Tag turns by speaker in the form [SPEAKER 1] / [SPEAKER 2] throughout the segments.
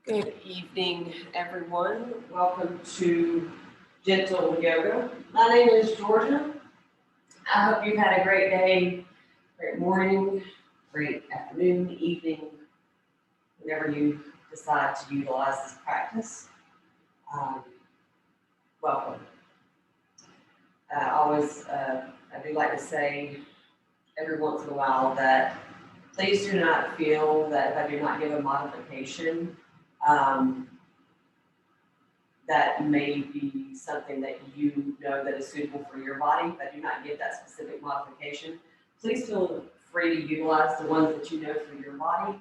[SPEAKER 1] Good evening, everyone. Welcome to Gentle Yoga. My name is Georgia. I hope you've had a great day, great morning, great afternoon, evening, whenever you decide to utilize this practice. Um, Welcome. I do like to say every once in a while that please do not feel that if I do not give a modification, um, that may be something that you know that is suitable for your body, but do not give that specific modification. Please feel free to utilize the ones that you know for your body,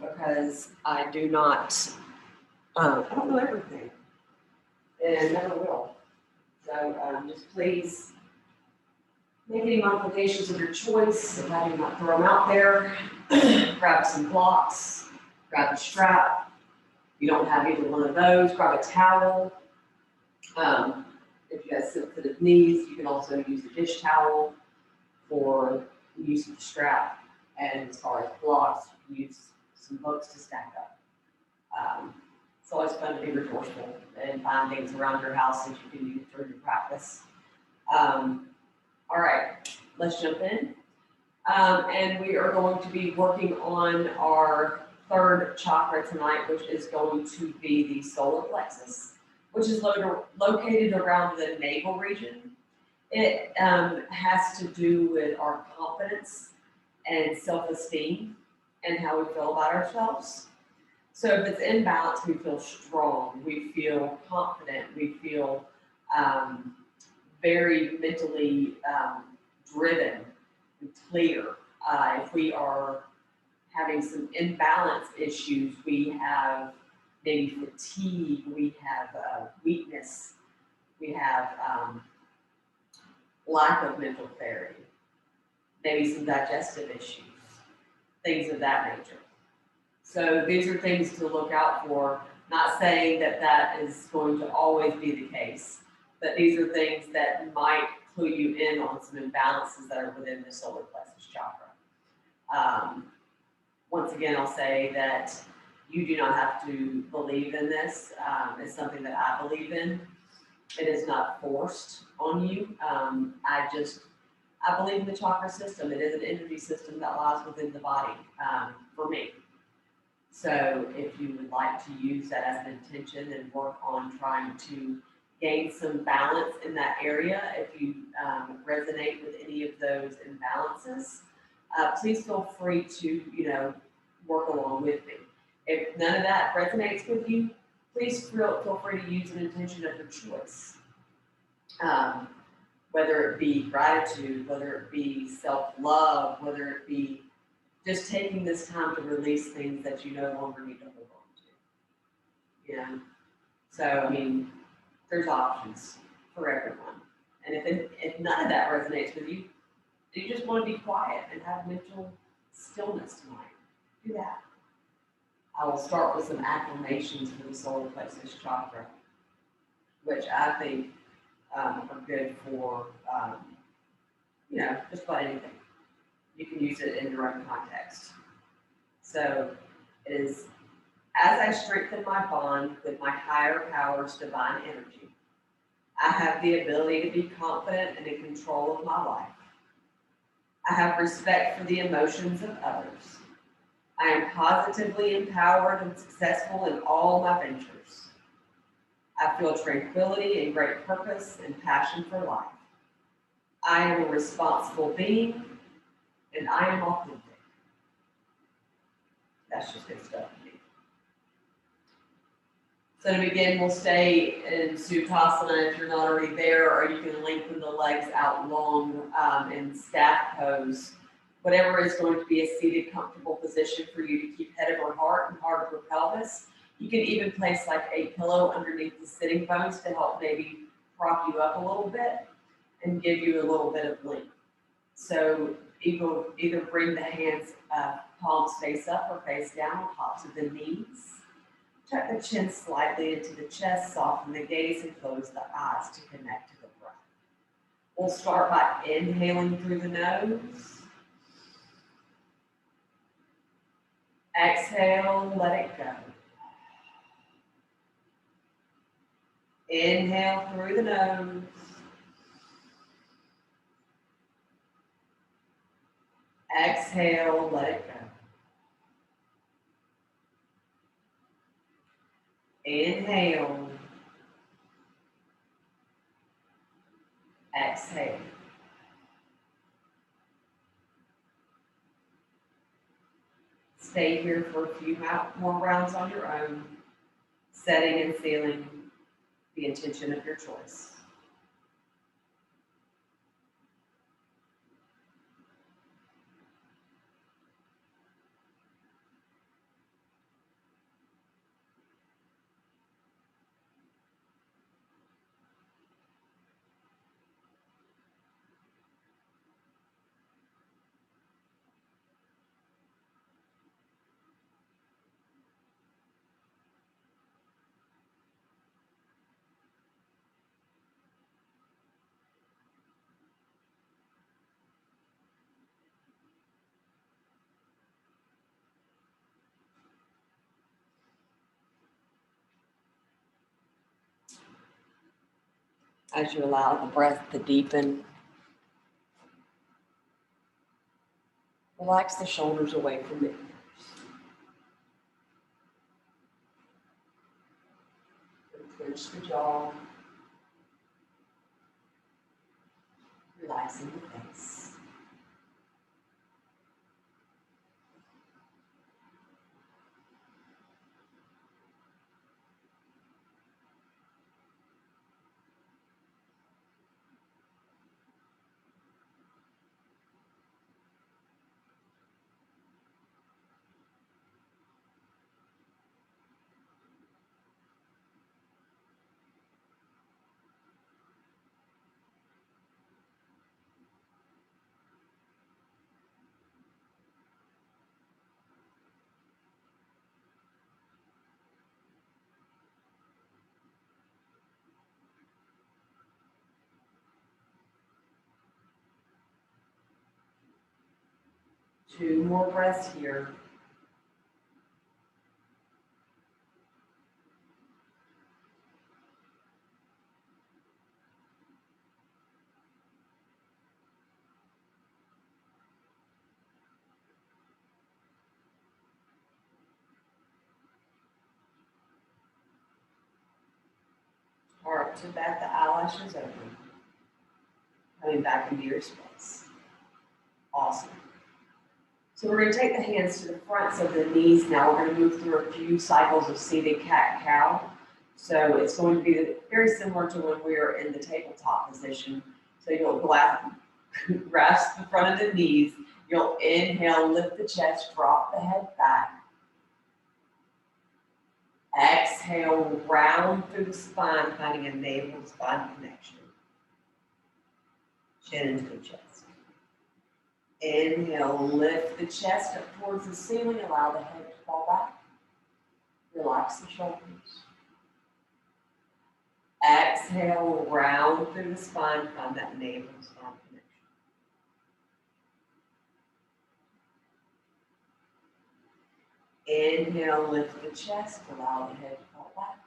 [SPEAKER 1] because I do not, I don't know everything, and never will. So just please make any modifications of your choice. If I do not throw them out there, grab some blocks, grab a strap. If you don't have either one of those, grab a towel. If you have sensitive knees, you can also use a dish towel for use of the strap. And as far as blocks, you can use some books to stack up. It's always fun to be resourceful and find things around your house that you can use during your practice. All right, let's jump in. And we are going to be working on our third chakra tonight, which is going to be the solar plexus, which is located around the navel region. It has to do with our confidence and self-esteem and how we feel about ourselves. So if it's in balance, we feel strong, we feel confident, we feel very mentally driven and clear. If we are having some imbalance issues, we have maybe fatigue, we have weakness, we have lack of mental clarity, maybe some digestive issues, things of that nature. So these are things to look out for, not saying that that is going to always be the case, but these are things that might clue you in on some imbalances that are within the solar plexus chakra. Once again, I'll say that you do not have to believe in this. It's something that I believe in. It is not forced on you. I believe in the chakra system. It is an energy system that lies within the body for me. So if you would like to use that as an intention and work on trying to gain some balance in that area, if you resonate with any of those imbalances, please feel free to, work along with me. If none of that resonates with you, please feel free to use an intention of your choice. Whether it be gratitude, whether it be self-love, whether it be just taking this time to release things that you no longer need to hold on to. So, there's options for everyone. And if none of that resonates with you, you just want to be quiet and have mental stillness tonight, do that. I will start with some affirmations for the solar plexus chakra, which I think are good for, just about anything. You can use it in your own context. So it is, as I strengthen my bond with my higher power's divine energy, I have the ability to be confident and in control of my life. I have respect for the emotions of others. I am positively empowered and successful in all my ventures. I feel tranquility and great purpose and passion for life. I am a responsible being, and I am authentic. That's just good stuff to me. So to begin, we'll stay in Sukhasana if you're not already there, or you can lengthen the legs out long in staff pose. Whatever is going to be a seated, comfortable position for you to keep head over heart and heart over pelvis. You can even place like a pillow underneath the sitting bones to help maybe prop you up a little bit and give you a little bit of length. So either bring the hands, palms face up or face down on tops of the knees. Tuck the chin slightly into the chest, soften the gaze, and close the eyes to connect to the breath. We'll start by inhaling through the nose. Exhale, let it go. Inhale through the nose. Exhale, let it go. Inhale. Exhale. Stay here for a few more rounds on your own, setting and sealing the intention of your choice. As you allow the breath to deepen, relax the shoulders away from the ears. Clench the jaw, relaxing the face. Two more breaths here. Heart to bat, the eyelashes open. Coming back into your space. Awesome. So we're going to take the hands to the fronts of the knees now. We're going to move through a few cycles of seated cat-cow. So it's going to be very similar to when we are in the tabletop position. So you'll grasp the front of the knees. You'll inhale, lift the chest, drop the head back. Exhale, round through the spine, finding a navel spine connection. Chin into the chest. Inhale, lift the chest up towards the ceiling, allow the head to fall back. Relax the shoulders. Exhale, round through the spine, find that navel spine connection. Inhale, lift the chest, allow the head to fall back.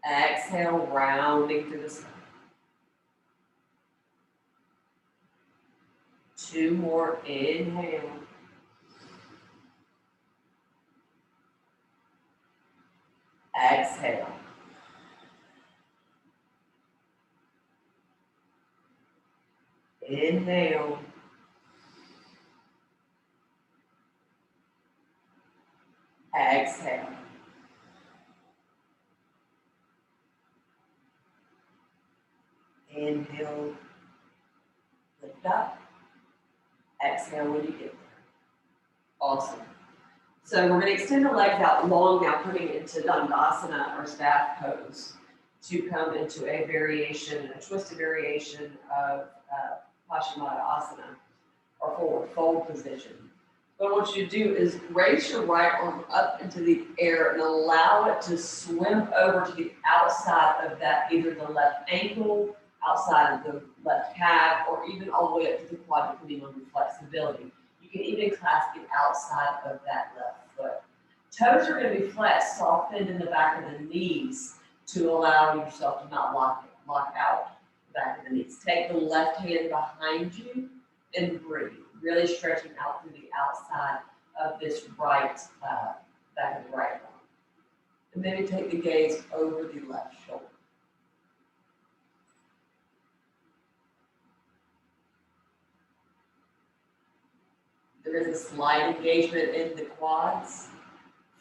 [SPEAKER 1] Exhale, rounding through the spine. Two more, inhale. Exhale. Inhale. Exhale. Inhale. Lift up. Exhale when you get there. Awesome. So we're going to extend the legs out long now, putting it into Dandasana or staff pose to come into a variation, a twisted variation of Paschimottanasana or forward fold position. What I want you to do is raise your right arm up into the air and allow it to swim over to the outside of that, either the left ankle, outside of the left calf, or even all the way up to the quad, depending on your flexibility. You can even clasp it outside of that left foot. Toes are going to be flat, soft bend in the back of the knees to allow yourself to not lock out the back of the knees. Take the left hand behind you and breathe, really stretching out through the outside of this right back of the right arm. And maybe take the gaze over the left shoulder. There is a slight engagement in the quads,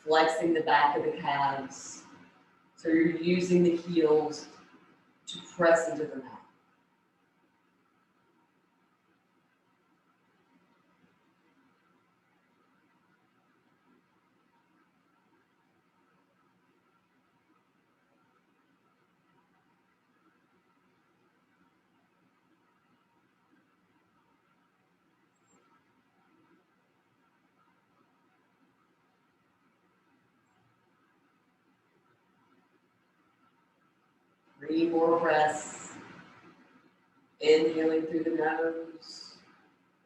[SPEAKER 1] flexing the back of the calves. So you're using the heels to press into the mat. Three more breaths. Inhaling through the nose.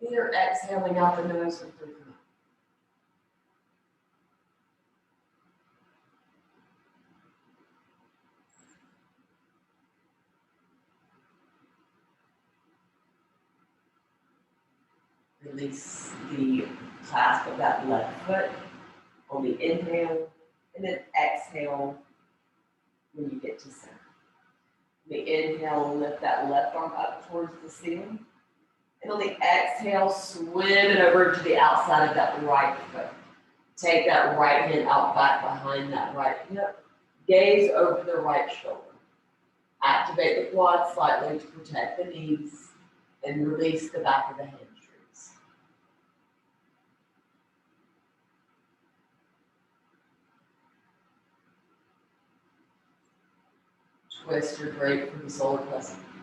[SPEAKER 1] Either exhaling out the nose or through the mouth. Release the clasp of that left foot on the inhale, and then exhale when you get to center. On the inhale, lift that left arm up towards the ceiling. And on the exhale, swim it over to the outside of that right foot. Take that right hand out back behind that right hip. Gaze over the right shoulder. Activate the quads slightly to protect the knees and release the back of the hamstrings. Twist your grapefruit solar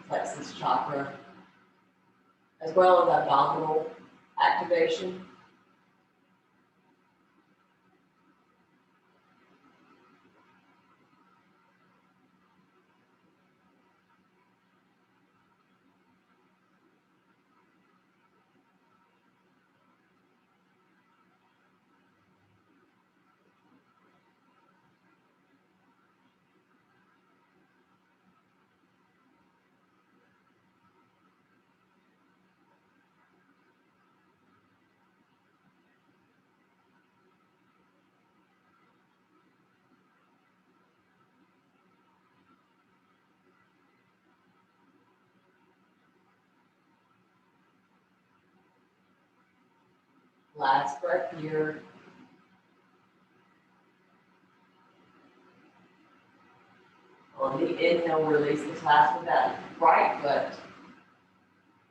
[SPEAKER 1] plexus chakra, as well as abdominal activation. Last breath here. On the inhale, release the clasp of that right foot.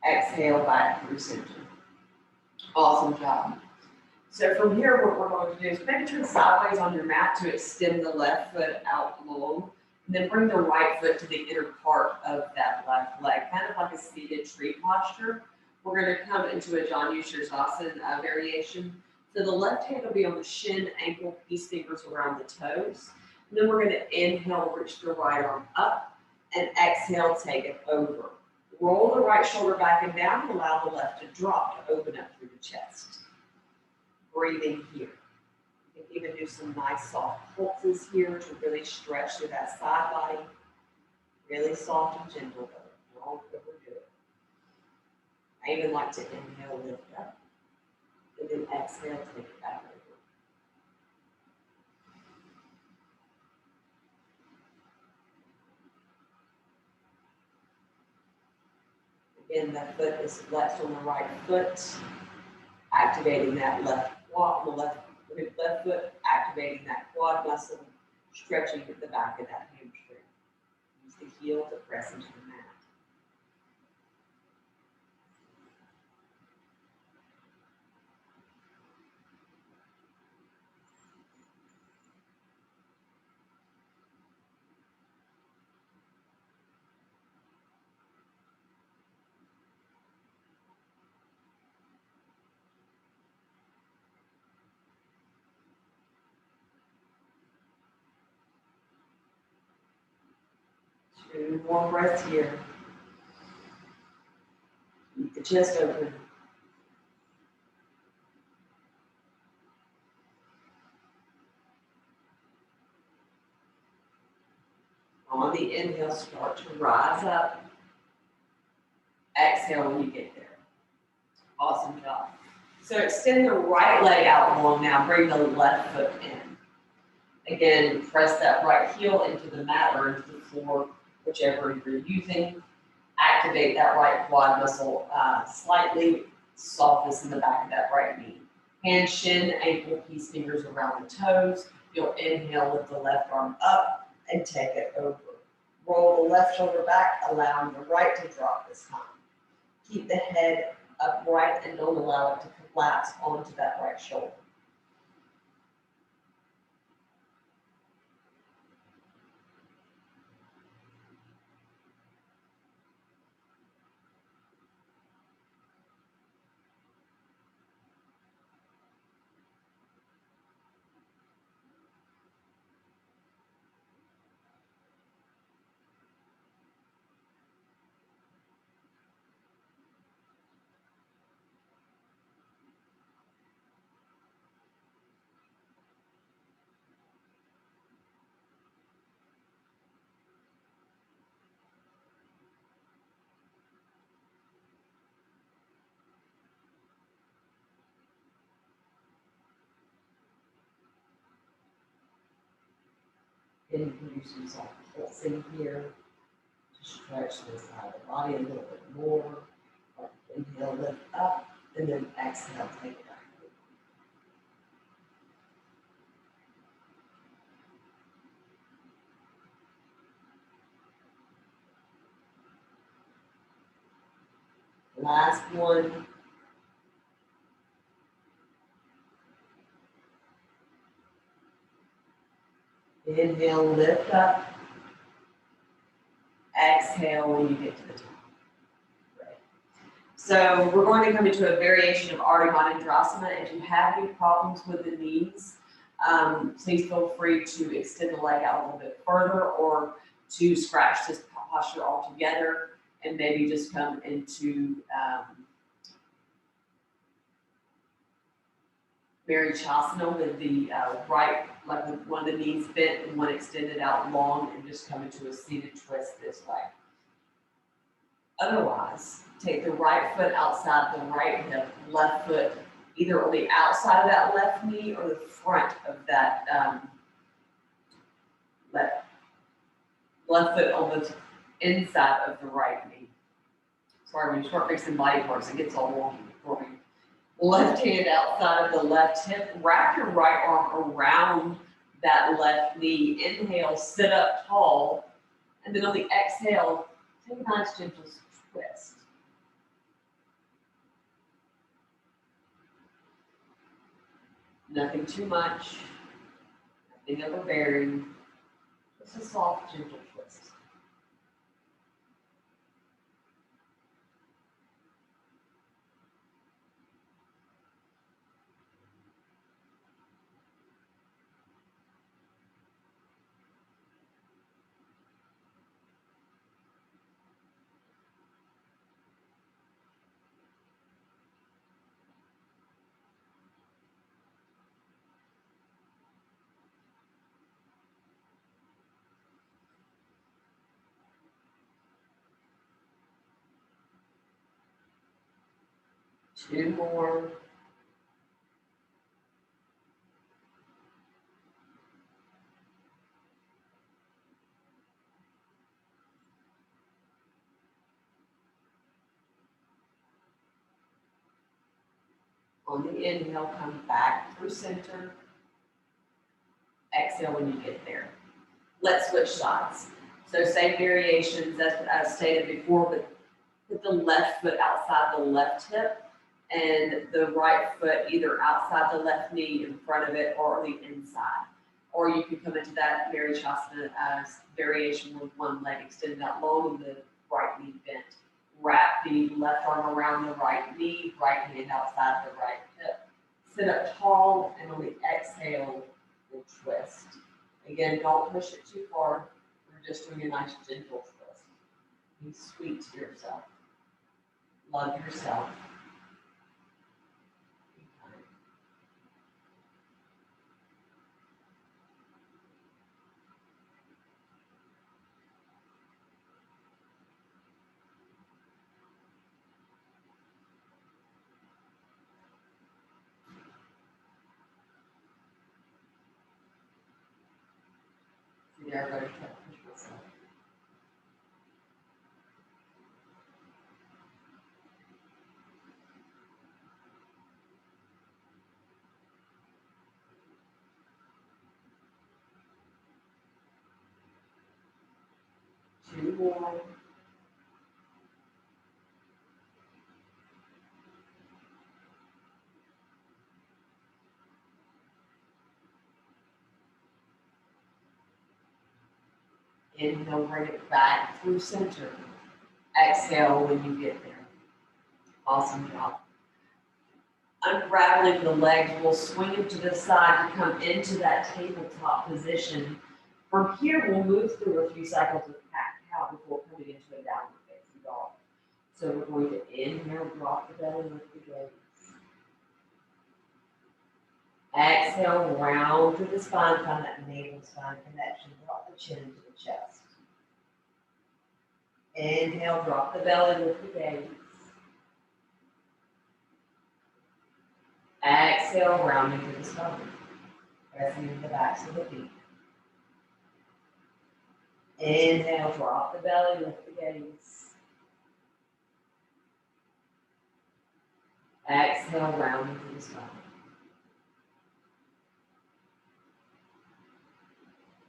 [SPEAKER 1] Exhale back through center. Awesome job. So from here, what we're going to do is maybe turn sideways on your mat to extend the left foot out long. And then bring the right foot to the inner part of that left leg, kind of like a seated tree posture. We're going to come into a Janu Sirsasana variation. So the left hand will be on the shin, ankle, peace fingers around the toes. And then we're going to inhale, reach the right arm up, and exhale, take it over. Roll the right shoulder back and down, and allow the left to drop to open up through the chest. Breathing here. You can even do some nice soft pulses here to really stretch through that side body. Really soft and gentle, though. Don't overdo it. I even like to inhale, lift up, and then exhale, take it back over. Again, that foot is flexed on the right foot, activating that left quad, the left foot, activating that quad muscle, stretching at the back of that hamstring. Use the heel to press into the mat. Two more breaths here. Keep the chest open. On the inhale, start to rise up. Exhale when you get there. Awesome job. So extend the right leg out long now. Bring the left foot in. Again, press that right heel into the mat or into the floor, whichever you're using. Activate that right quad muscle slightly. Softness in the back of that right knee. Hand, shin, ankle, peace fingers around the toes. You'll inhale with the left arm up and take it over. Roll the left shoulder back, allowing the right to drop this time. Keep the head upright and don't allow it to collapse onto that right shoulder. Introduce yourself pulsing here to stretch the side of the body a little bit more. Inhale, lift up, and then exhale, take it back. Last one. Inhale, lift up. Exhale when you get to the top. Right. So we're going to come into a variation of Ardha Manindrasana. If you have any problems with the knees, please feel free to extend the leg out a little bit further or to scratch this posture altogether and maybe just come into Marichasana with the right, like with one of the knees bent and one extended out long, and just come into a seated twist this way. Otherwise, take the right foot outside the right hip, left foot either on the outside of that left knee or the front of that left foot on the inside of the right knee. Sorry, when you start mixing body parts, it gets all wonky for me. Left hand outside of the left hip. Wrap your right arm around that left knee. Inhale, sit up tall. And then on the exhale, take a nice gentle twist. Nothing too much. Nothing overbearing. Just a soft, gentle twist. Two more. On the inhale, come back through center. Exhale when you get there. Let's switch sides. So same variations as I stated before, but put the left foot outside the left hip and the right foot either outside the left knee in front of it or on the inside. Or you can come into that Marichasana as variation with one leg extended out long and the right knee bent. Wrap the left arm around the right knee, right hand outside the right hip. Sit up tall, and on the exhale, we'll twist. Again, don't push it too far. We're just doing a nice gentle twist. Be sweet to yourself. Love yourself. they're going to try to push myself. Two more. Inhale, bring it back through center. Exhale when you get there. Awesome job. Unraveling the legs, we'll swing it to the side to come into that tabletop position. From here, we'll move through a few cycles of cat-cow before coming into a downward facing dog. So we're going to inhale, drop the belly, lift the gaze. Exhale, round through the spine, find that navel spine connection, drop the chin into the chest. Inhale, drop the belly, lift the gaze. Exhale, rounding through the stomach, pressing into the backs of the feet. Inhale, drop the belly, lift the gaze. Exhale, rounding through the stomach.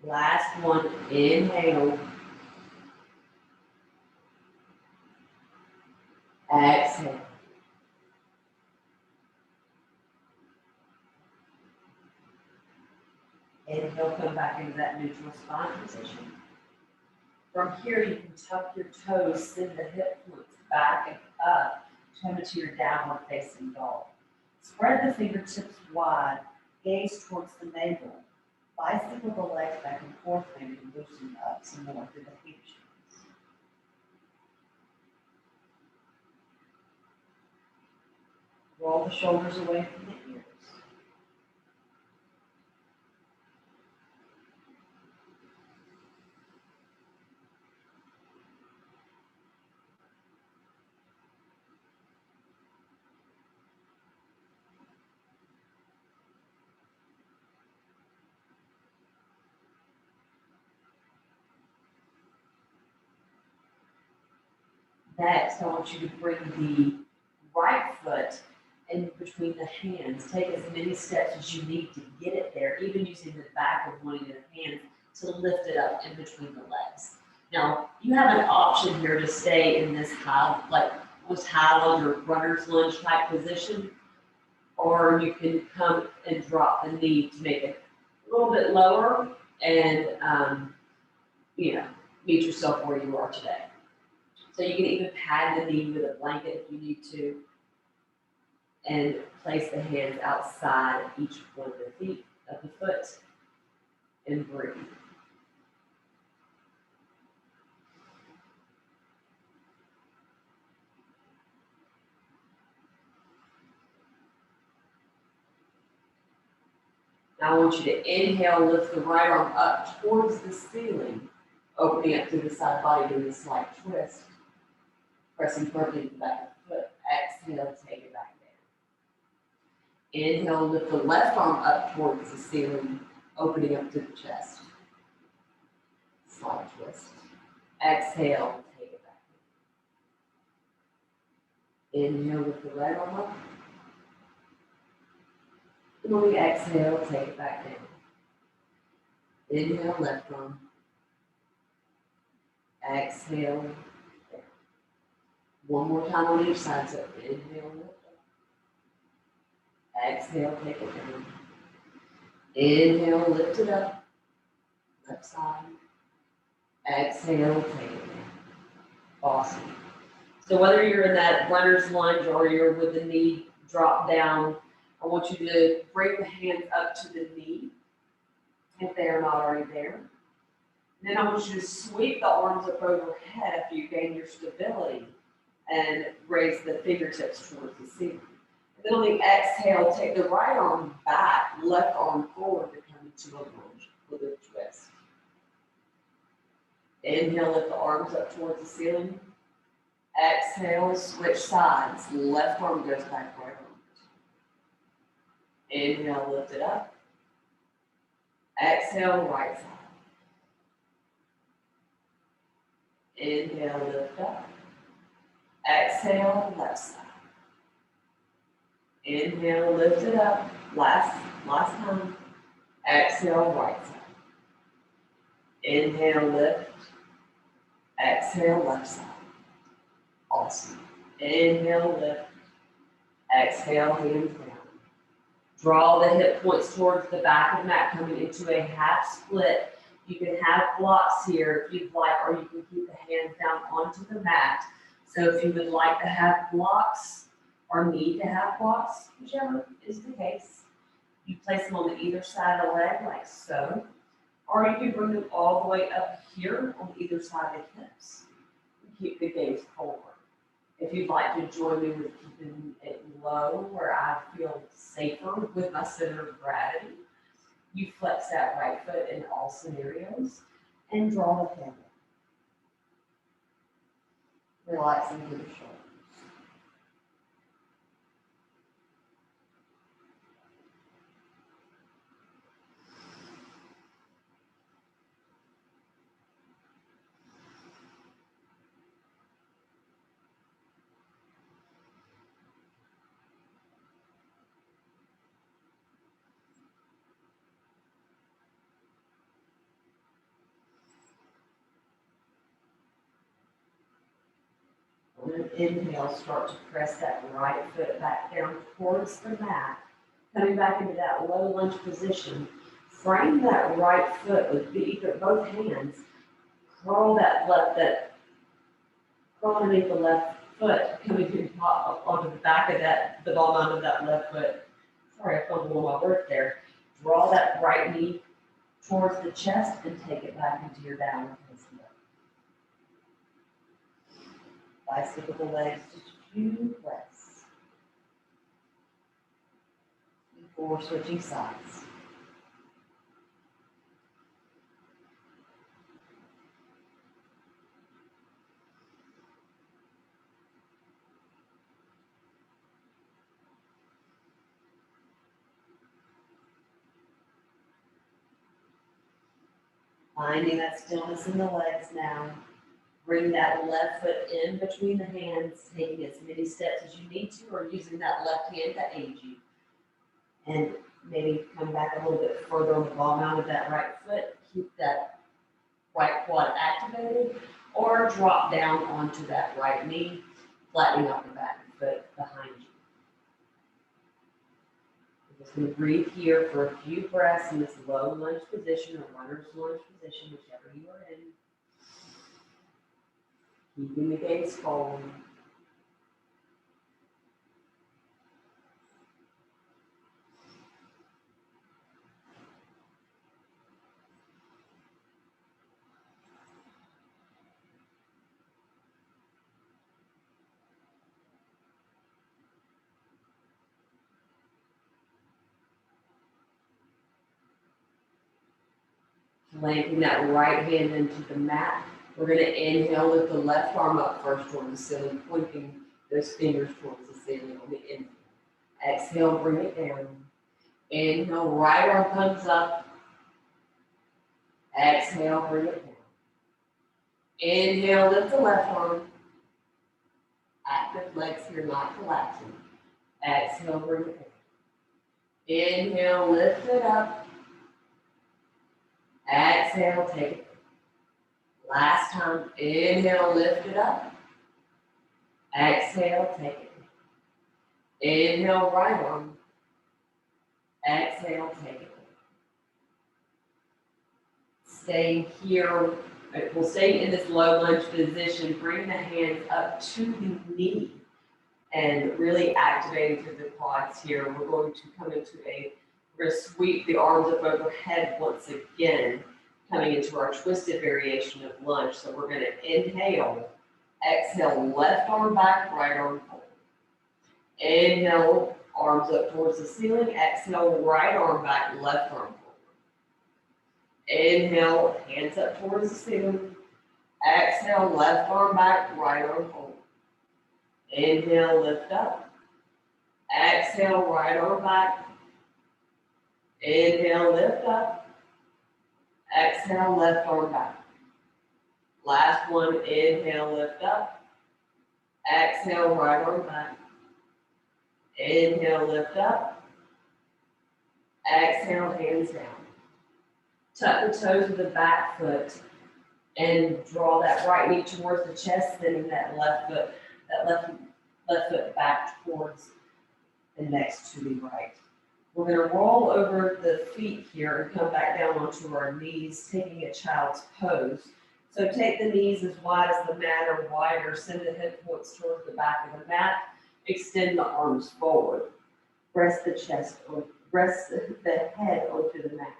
[SPEAKER 1] Last one, inhale. Exhale. Inhale, come back into that neutral spine position. From here, you can tuck your toes, send the hip points back and up, come into your downward facing dog. Spread the fingertips wide, gaze towards the navel. Bicycle the legs back and forth, maybe loosen up some more through the hamstrings. Roll the shoulders away from the ears. Next, I want you to bring the right foot in between the hands. Take as many steps as you need to get it there, even using the back of one of your hands to lift it up in between the legs. Now, you have an option here to stay in this high, like almost high lunge or runner's lunge type position, or you can come and drop the knee to make it a little bit lower and, meet yourself where you are today. So you can even pad the knee with a blanket if you need to, and place the hands outside each one of the feet, of the foot, and breathe. Now I want you to inhale, lift the right arm up towards the ceiling, opening up through the side body, doing a slight twist. Pressing firmly into the back of the foot. Exhale, take it back down. Inhale, lift the left arm up towards the ceiling, opening up to the chest. Slight twist. Exhale, take it back down. Inhale, lift the right arm up. And when we exhale, take it back down. Inhale, left arm. Exhale. One more time on each side, so inhale, lift up. Exhale, take it down. Inhale, lift it up. Left side. Exhale, take it down. Awesome. So whether you're in that runner's lunge or you're with the knee drop down, I want you to bring the hands up to the knee if they are not already there. And then I want you to sweep the arms up overhead after you gain your stability and raise the fingertips towards the ceiling. And then on the exhale, take the right arm back, left arm forward to come into a lunge with a twist. Inhale, lift the arms up towards the ceiling. Exhale, switch sides. Left arm goes back, right arm. Inhale, lift it up. Exhale, right side. Inhale, lift up. Exhale, left side. Inhale, lift it up. Last time. Exhale, right side. Inhale, lift. Exhale, left side. Awesome. Inhale, lift. Exhale, hands down. Draw the hip points towards the back of the mat, coming into a half split. You can have blocks here if you'd like, or you can keep the hands down onto the mat. So if you would like to have blocks or need to have blocks, whichever is the case, you place them on the either side of the leg like so, or you can bring them all the way up here on either side of the hips and keep the gaze forward. If you'd like to join me with keeping it low where I feel safer with my center of gravity, you flex that right foot in all scenarios and draw the head in. Relaxing through the shoulders. Inhale, start to press that right foot back down towards the mat. Coming back into that low lunge position. Frame that right foot with both hands. Curl underneath the left foot, coming onto the back of the ball of that left foot. Sorry, I fumbled on my work there. Draw that right knee towards the chest and take it back into your downward facing dog. Bicycle the legs just a few breaths before switching sides. Finding that stillness in the legs now. Bring that left foot in between the hands, taking as many steps as you need to, or using that left hand to aid you. And maybe come back a little bit further on the ball mount of that right foot. Keep that right quad activated, or drop down onto that right knee, flattening out the back foot behind you. We're just going to breathe here for a few breaths in this low lunge position or runner's lunge position, whichever you are in. Keeping the gaze forward. Planting that right hand into the mat. We're going to inhale, lift the left arm up first toward the ceiling, pointing those fingers towards the ceiling on the inhale. Exhale, bring it down. Inhale, right arm comes up. Exhale, bring it down. Inhale, lift the left arm. Active legs here, not collapsing. Exhale, bring it down. Inhale, lift it up. Exhale, take it. Last time, inhale, lift it up. Exhale, take it. Inhale, right arm. Exhale, take it. Stay here. We'll stay in this low lunge position. Bring the hands up to the knee and really activating through the quads here. We're going to come into we're going to sweep the arms up overhead once again, coming into our twisted variation of lunge. So we're going to inhale, exhale, left arm back, right arm forward. Inhale, arms up towards the ceiling. Exhale, right arm back, left arm forward. Inhale, hands up towards the ceiling. Exhale, left arm back, right arm forward. Inhale, lift up. Exhale, right arm back. Inhale, lift up. Exhale, left arm back. Last one, inhale, lift up. Exhale, right arm back. Inhale, lift up. Exhale, hands down. Tuck the toes of the back foot and draw that right knee towards the chest, sending that left foot back towards and next to the right. We're going to roll over the feet here and come back down onto our knees, taking a child's pose. So take the knees as wide as the mat or wider, send the hip points towards the back of the mat, extend the arms forward. Rest the head onto the mat.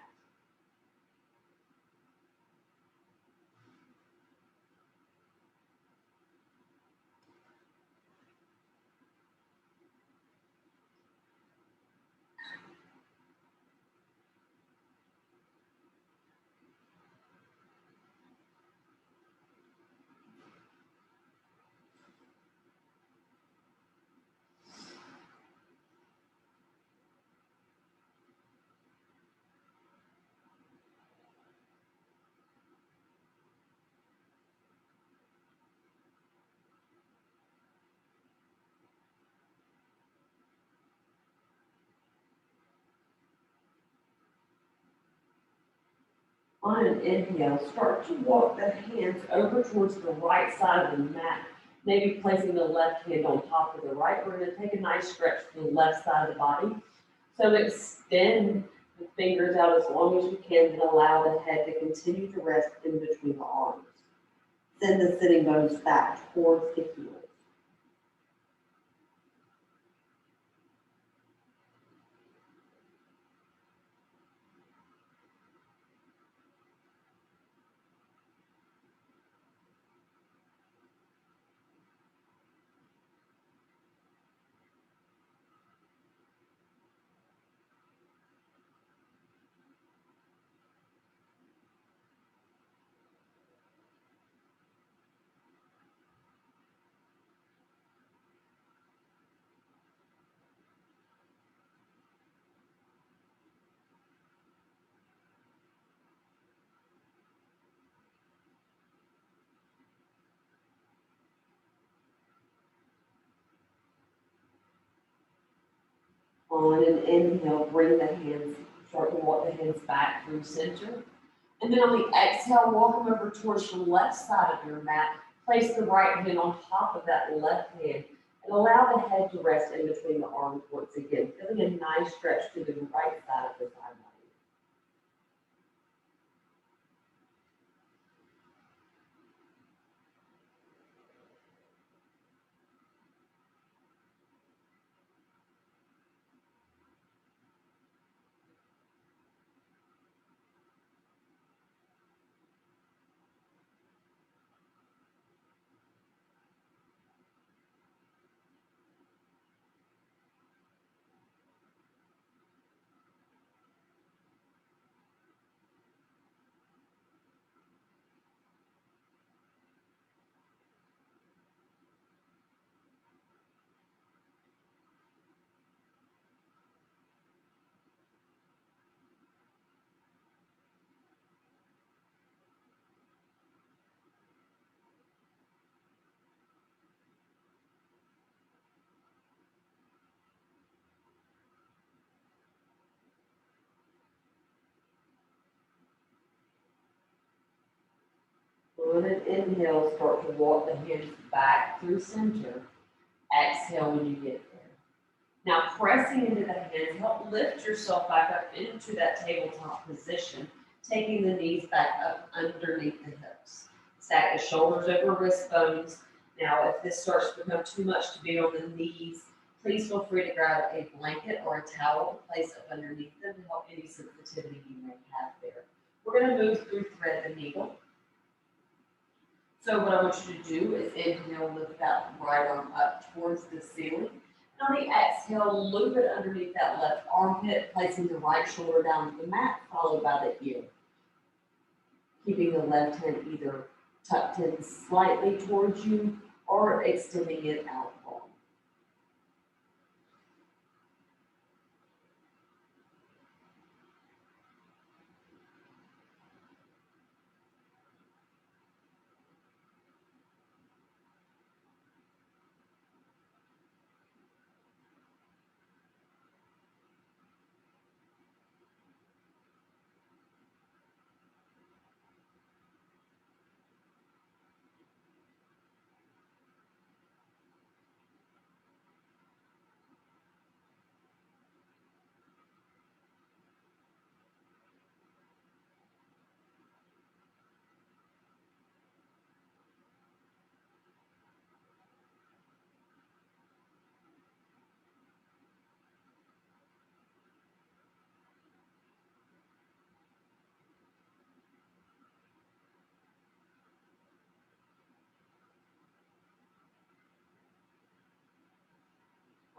[SPEAKER 1] On an inhale, start to walk the hands over towards the right side of the mat, maybe placing the left hand on top of the right. We're going to take a nice stretch to the left side of the body. So extend the fingers out as long as you can and allow the head to continue to rest in between the arms. Send the sitting bones back towards the heels. On an inhale, bring the hands, start to walk the hands back through center. And then on the exhale, walk them over towards the left side of your mat. Place the right hand on top of that left hand and allow the head to rest in between the arms once again, feeling a nice stretch to the right side of the thigh body. On an inhale, start to walk the hands back through center. Exhale when you get there. Now pressing into the hands, help lift yourself back up into that tabletop position, taking the knees back up underneath the hips. Stack the shoulders over wrist bones. Now if this starts to become too much to be on the knees, please feel free to grab a blanket or a towel to place up underneath them to help any sensitivity you may have there. We're going to move through thread the needle. So what I want you to do is inhale, lift that right arm up towards the ceiling. And on the exhale, loop it underneath that left armpit, placing the right shoulder down the mat, followed by the ear. Keeping the left hand either tucked in slightly towards you or extending it out long.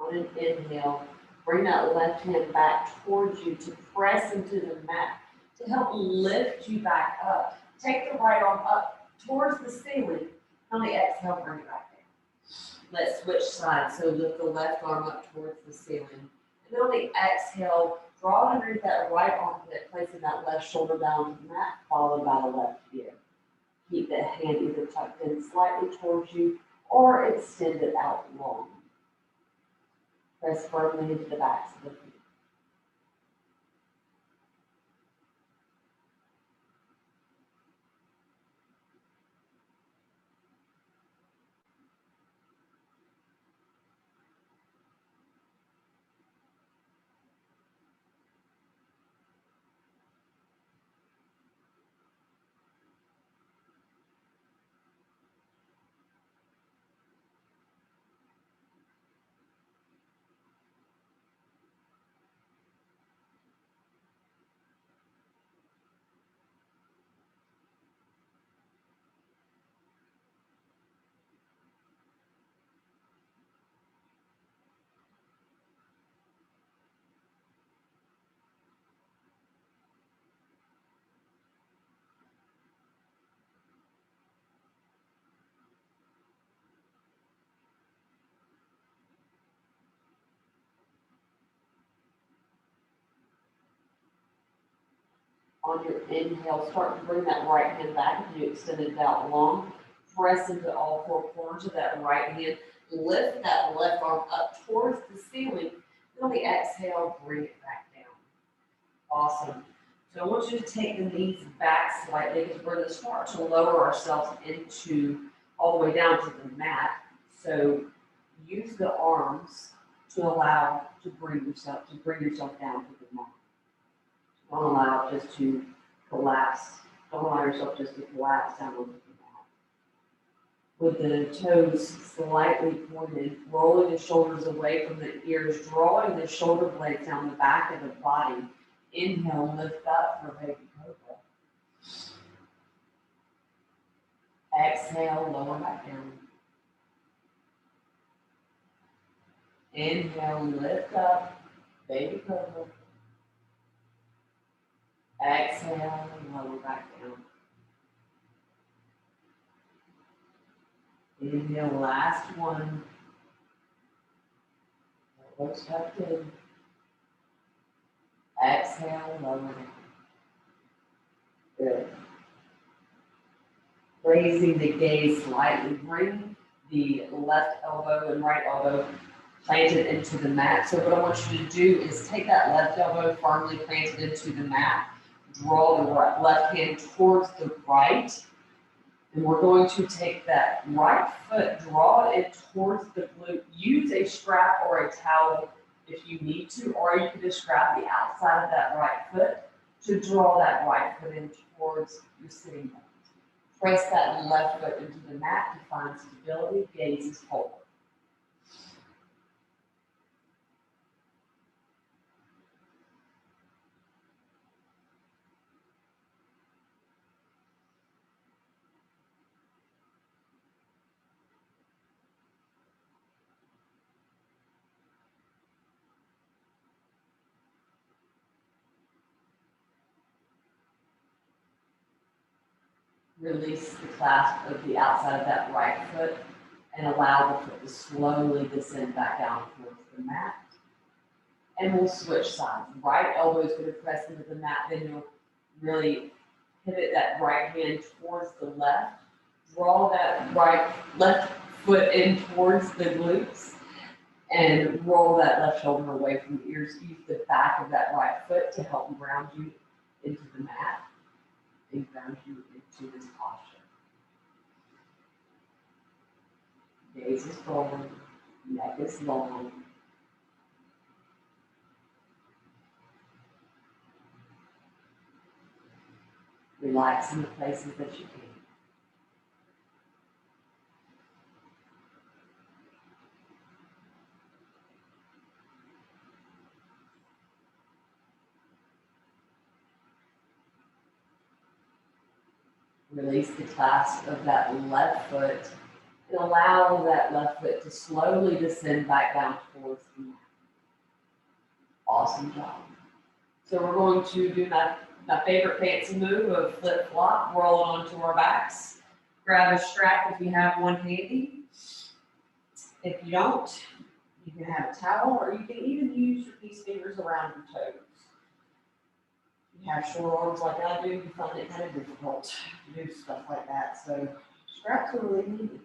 [SPEAKER 1] On an inhale, bring that left hand back towards you to press into the mat to help lift you back up. Take the right arm up towards the ceiling. On the exhale, bring it back down. Let's switch sides. So lift the left arm up towards the ceiling. And then on the exhale, draw underneath that right armpit, placing that left shoulder down to the mat, followed by the left ear. Keep that hand either tucked in slightly towards you or extend it out long. Press firmly into the backs of the feet. On your inhale, start to bring that right hand back as you extend it out long. Press into all four corners of that right hand. Lift that left arm up towards the ceiling. Then on the exhale, bring it back down. Awesome. So I want you to take the knees back slightly because we're going to start to lower ourselves into all the way down to the mat. So use the arms to allow to bring yourself down to the mat. Don't allow it just to collapse. Don't allow yourself just to collapse down onto the mat. With the toes slightly pointed, rolling the shoulders away from the ears, drawing the shoulder blades down the back of the body. Inhale, lift up for baby cobra. Exhale, lower back down. Inhale, lift up, baby cobra. Exhale, lower back down. Inhale, last one. Elbows tucked in. Exhale, lower down. Good. Raising the gaze slightly. Bring the left elbow and right elbow planted into the mat. So what I want you to do is take that left elbow firmly planted into the mat. Draw the left hand towards the right. And we're going to take that right foot, draw it towards the glute. Use a strap or a towel if you need to, or you can just grab the outside of that right foot to draw that right foot in towards your sitting bones. Press that left foot into the mat to find stability. Gaze is forward. Release the clasp of the outside of that right foot and allow the foot to slowly descend back down towards the mat. And we'll switch sides. Right elbow is going to press into the mat, then you'll really pivot that right hand towards the left. Draw that left foot in towards the glutes and roll that left shoulder away from the ears. Use the back of that right foot to help ground you into the mat and ground you into this posture. Gaze is forward, neck is long. Relax in the places that you can. Release the clasp of that left foot and allow that left foot to slowly descend back down towards the mat. Awesome job. So we're going to do my favorite fancy move of flip flop, roll it onto our backs. Grab a strap if you have one handy. If you don't, you can have a towel, or you can even use your peace fingers around your toes. If you have short arms like I do, you find it kind of difficult to do stuff like that. So straps are really needed.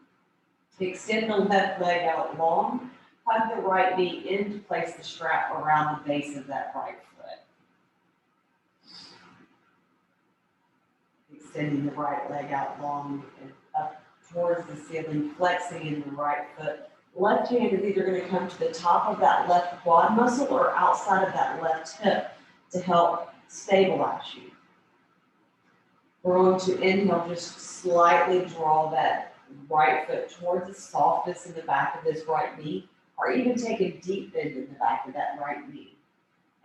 [SPEAKER 1] Extend the left leg out long. Hug the right knee in to place the strap around the base of that right foot. Extending the right leg out long and up towards the ceiling, flexing in the right foot. Left hand is either going to come to the top of that left quad muscle or outside of that left hip to help stabilize you. We're going to inhale, just slightly draw that right foot towards the softness in the back of this right knee, or even take a deep bend in the back of that right knee.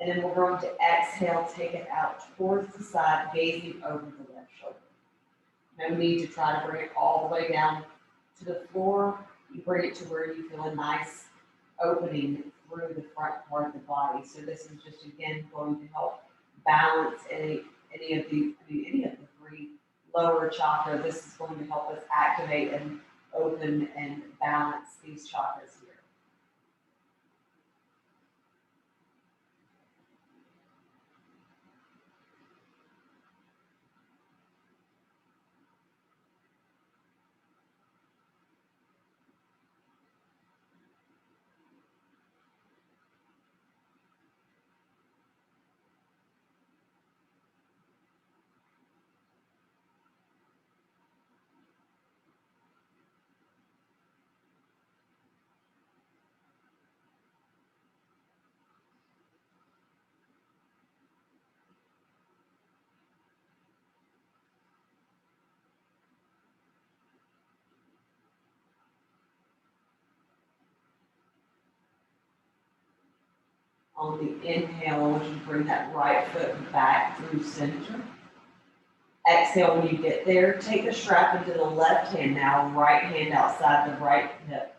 [SPEAKER 1] And then we're going to exhale, take it out towards the side, gazing over the left shoulder. No need to try to bring it all the way down to the floor. You bring it to where you feel a nice opening through the front part of the body. So this is just, again, going to help balance any of the three lower chakras. This is going to help us activate and open and balance these chakras here. On the inhale, I want you to bring that right foot back through center. Exhale, when you get there, take the strap into the left hand now, right hand outside the right hip.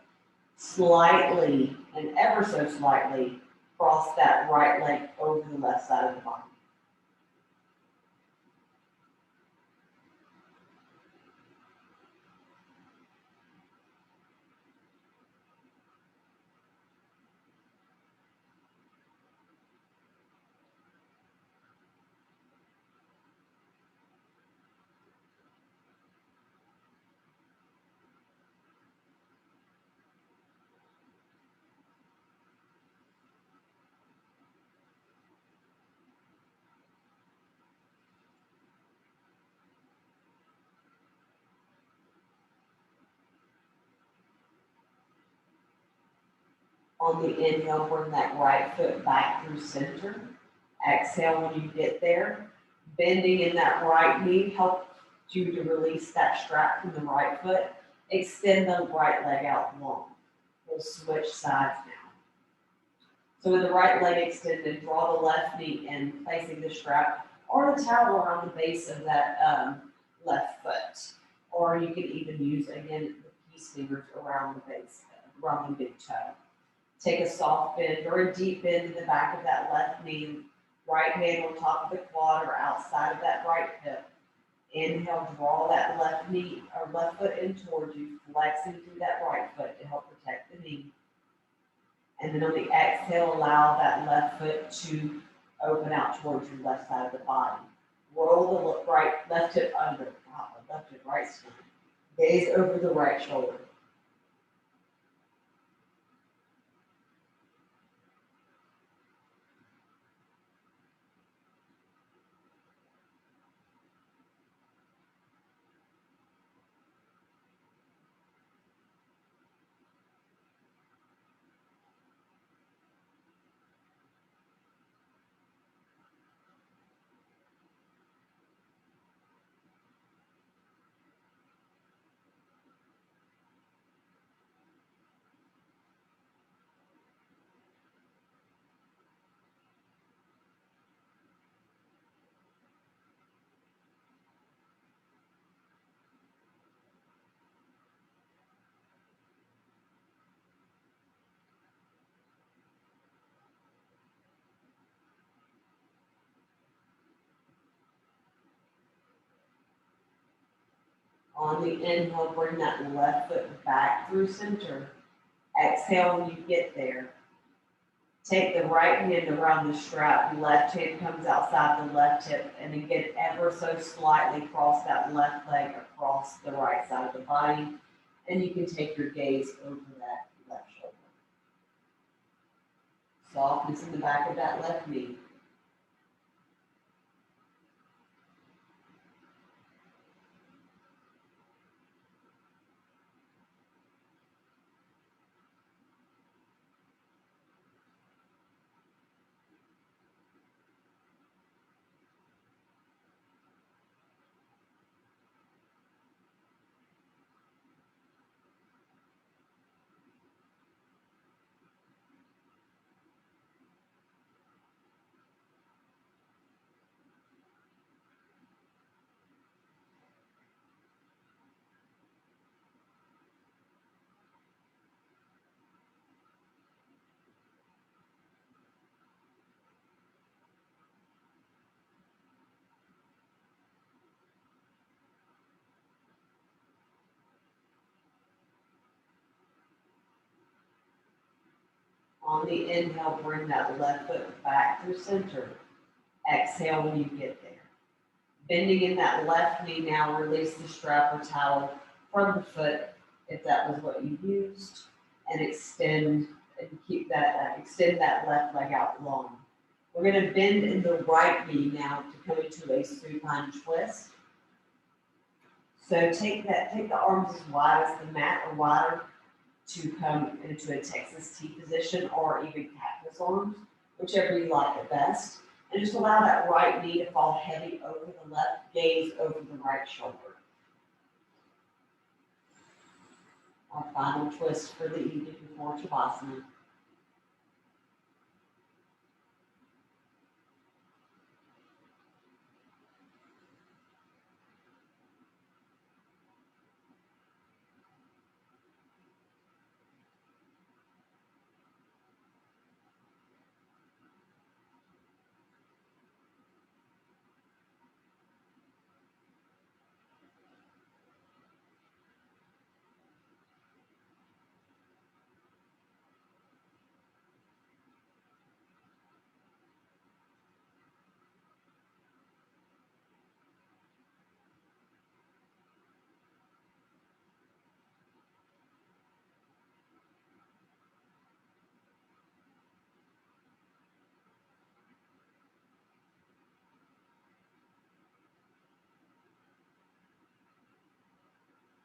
[SPEAKER 1] Slightly, and ever so slightly, cross that right leg over the left side of the body. On the inhale, bring that right foot back through center. Exhale, when you get there, bending in that right knee helps you to release that strap from the right foot. Extend the right leg out long. We'll switch sides now. So with the right leg extended, draw the left knee in, placing the strap or the towel around the base of that left foot. Or you can even use, again, the peace fingers around the base, around the big toe. Take a soft bend or a deep bend in the back of that left knee. Right hand on top of the quad or outside of that right hip. Inhale, draw that left knee or left foot in towards you, flexing through that right foot to help protect the knee. And then on the exhale, allow that left foot to open out towards your left side of the body. Roll the left hip under, left hip right spine. Gaze over the right shoulder. On the inhale, bring that left foot back through center. Exhale when you get there. Take the right hand around the strap, left hand comes outside the left hip, and again, ever so slightly cross that left leg across the right side of the body, and you can take your gaze over that left shoulder. Softness in the back of that left knee. On the inhale, bring that left foot back through center. Exhale when you get there. Bending in that left knee now, release the strap or towel from the foot if that was what you used, and extend and extend that left leg out long. We're going to bend in the right knee now to come into a supine twist. So take the arms as wide as the mat or wider to come into a Texas T position, or even cactus arms, whichever you like the best. And just allow that right knee to fall heavy over the left, gaze over the right shoulder. Our final twist for the evening before Shavasana.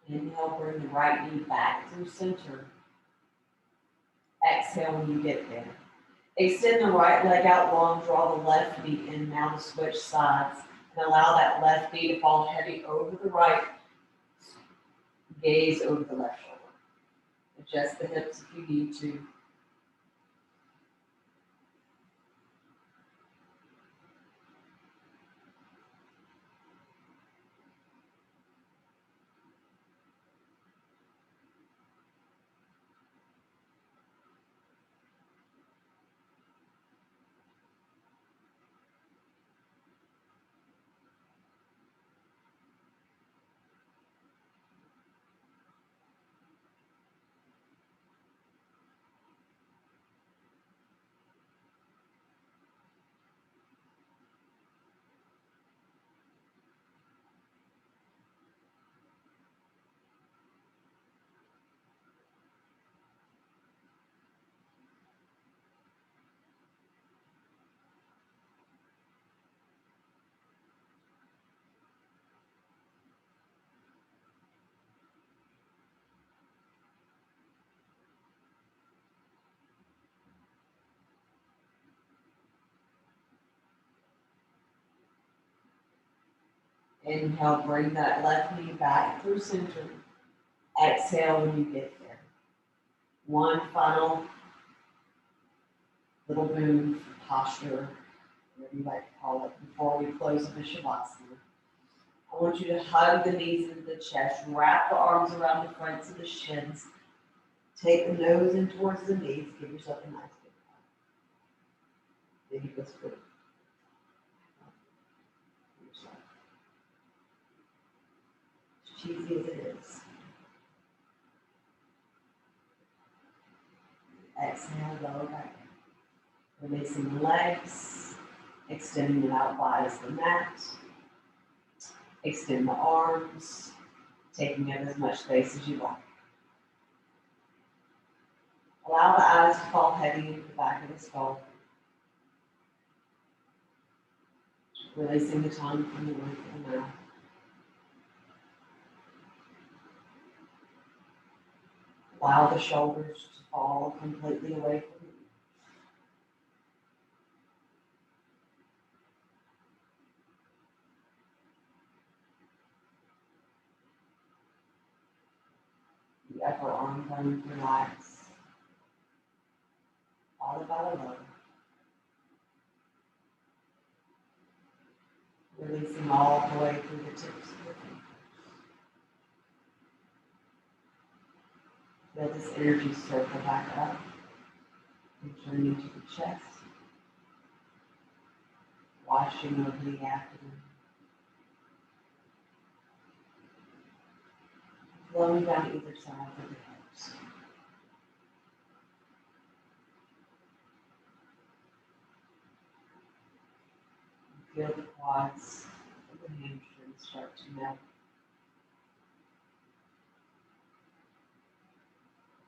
[SPEAKER 1] Inhale, bring the right knee back through center. Exhale when you get there. Extend the right leg out long, draw the left knee in now to switch sides, and allow that left knee to fall heavy over the right, gaze over the left shoulder. Adjust the hips if you need to. Inhale, bring that left knee back through center. Exhale when you get there. One final little move, posture, whatever you like to call it, before we close the Shavasana. I want you to hug the knees into the chest, wrap the arms around the fronts of the shins, take the nose in towards the knees, give yourself a nice big hug. Then you whisper. cheesy as it is. Exhale, lower back. Releasing the legs, extending them out wide as the mat. Extend the arms, taking up as much space as you like. Allow the eyes to fall heavy into the back of the skull. Releasing the tongue from the roof of the mouth. Allow the shoulders to fall completely away from you. The upper arm bones relax, followed by the lower. Releasing all the way through the tips of your fingers. Feel this energy circle back up and turn into the chest, washing over the abdomen, flowing down either side of the hips. Feel the quads and the hamstrings start to melt.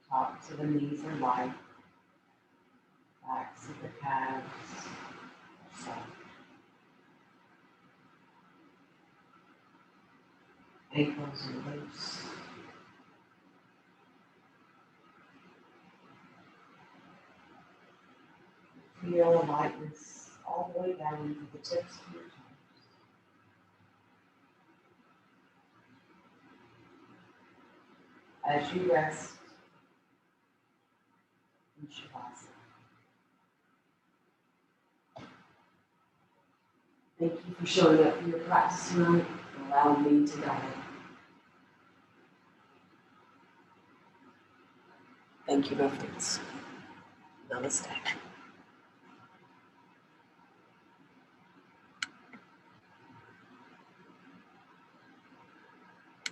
[SPEAKER 1] Tops of the knees are light. Backs of the calves are soft. Ankles are loose. Feel a lightness all the way down into the tips of your toes. As you rest in Shavasana. Thank you for showing up for your practice tonight and allowing me to guide it.
[SPEAKER 2] Thank you, reference. Namaste.